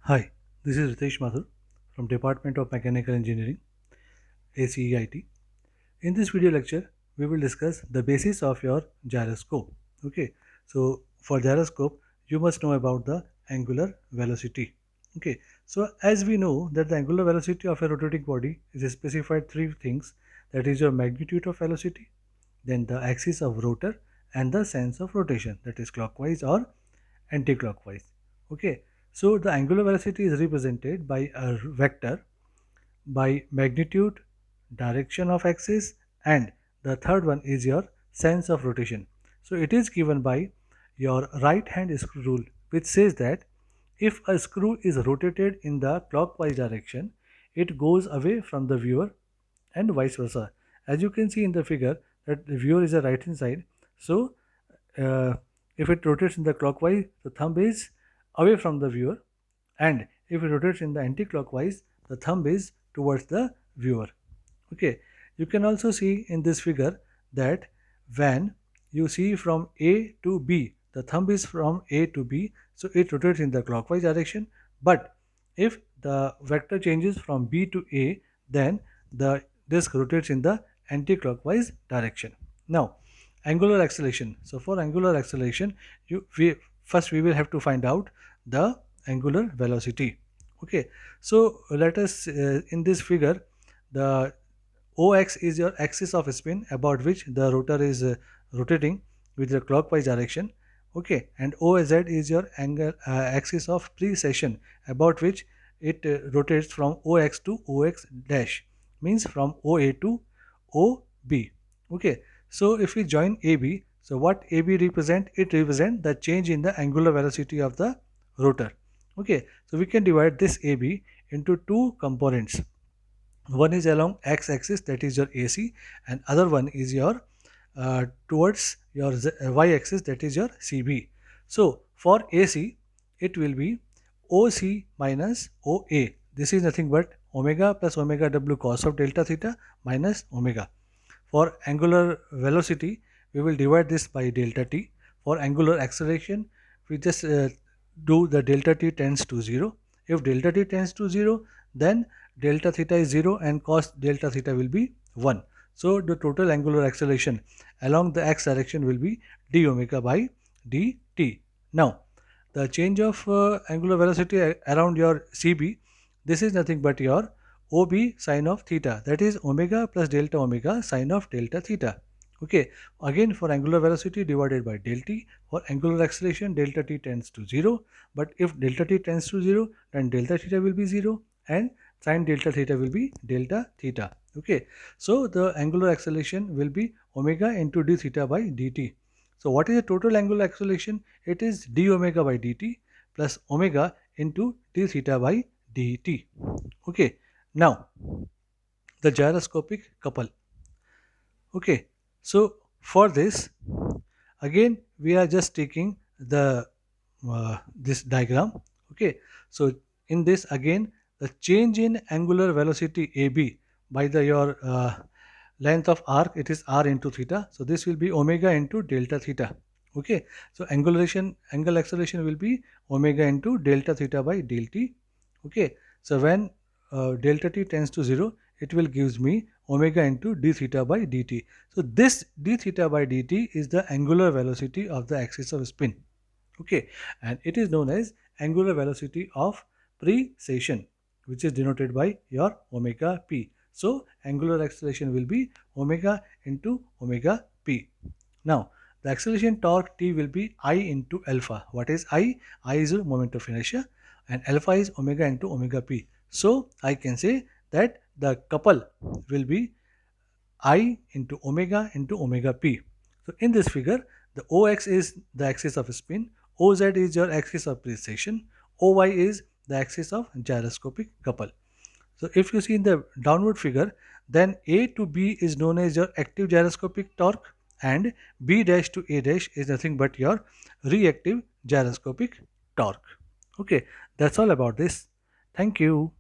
Hi, this is Ritesh Mathur from Department of Mechanical Engineering, ACEIT. In this video lecture, we will discuss the basis of your gyroscope. Okay, so for gyroscope, you must know about the angular velocity. Okay, so as we know that the angular velocity of a rotating body is specified three things, that is your magnitude of velocity, then the axis of rotor, and the sense of rotation, that is clockwise or anti-clockwise. Okay, so the angular velocity is represented by a vector by magnitude, direction of axis, and the third one is your sense of rotation. So it is given by your right hand screw rule, which says that if a screw is rotated in the clockwise direction, it goes away from the viewer and vice versa. As you can see in the figure that the viewer is the right hand side, so uh, if it rotates in the clockwise, the thumb is away from the viewer, and if it rotates in the anti-clockwise, the thumb is towards the viewer. Okay, you can also see in this figure that when you see from A to B, the thumb is from A to B, so it rotates in the clockwise direction. But if the vector changes from B to A, then the disc rotates in the anti-clockwise direction. Now, angular acceleration. So for angular acceleration, we will have to find out the angular velocity. Okay, so let us in this figure, the OX is your axis of spin about which the rotor is rotating with the clockwise direction. Okay, and OZ is your angle axis of precession about which it rotates from OX to OX dash, means from OA to OB. Okay, so if we join AB, so what AB represent? It represent the change in the angular velocity of the rotor. Okay, so we can divide this AB into two components. One is along x-axis, that is your AC, and other one is your towards your y-axis, that is your CB. So for AC, it will be OC minus OA. This is nothing but omega plus omega w cos of delta theta minus omega. For angular velocity, we will divide this by delta t. For angular acceleration, we just do the delta t tends to 0. If delta t tends to 0, then delta theta is 0 and cos delta theta will be 1. So the total angular acceleration along the x direction will be d omega by dt. Now, the change of angular velocity around your CB, this is nothing but your OB sine of theta, that is omega plus delta omega sine of delta theta. Okay, again for angular velocity divided by del t. For angular acceleration, delta t tends to 0, but if delta t tends to 0, then delta theta will be 0 and sine delta theta will be delta theta. Okay, so the angular acceleration will be omega into d theta by dt. So what is the total angular acceleration? It is d omega by dt plus omega into d theta by dt. Okay, now the gyroscopic couple. Okay, so for this, again we are just taking the this diagram. Okay, so in this again the change in angular velocity AB by the your length of arc, it is r into theta, so this will be omega into delta theta. Okay, so angle acceleration will be omega into delta theta by del t. Okay, so when delta t tends to 0, it will gives me omega into d theta by dt. So this d theta by dt is the angular velocity of the axis of spin. Okay, and it is known as angular velocity of precession, which is denoted by your omega p. So angular acceleration will be omega into omega p. Now the acceleration torque T will be I into alpha. What is I? I is the moment of inertia and alpha is omega into omega p. So I can say that the couple will be I into omega p. So in this figure, the OX is the axis of spin, OZ is your axis of precession, OY is the axis of gyroscopic couple. So if you see in the downward figure, then A to B is known as your active gyroscopic torque and B dash to A dash is nothing but your reactive gyroscopic torque. Okay, that's all about this. Thank you.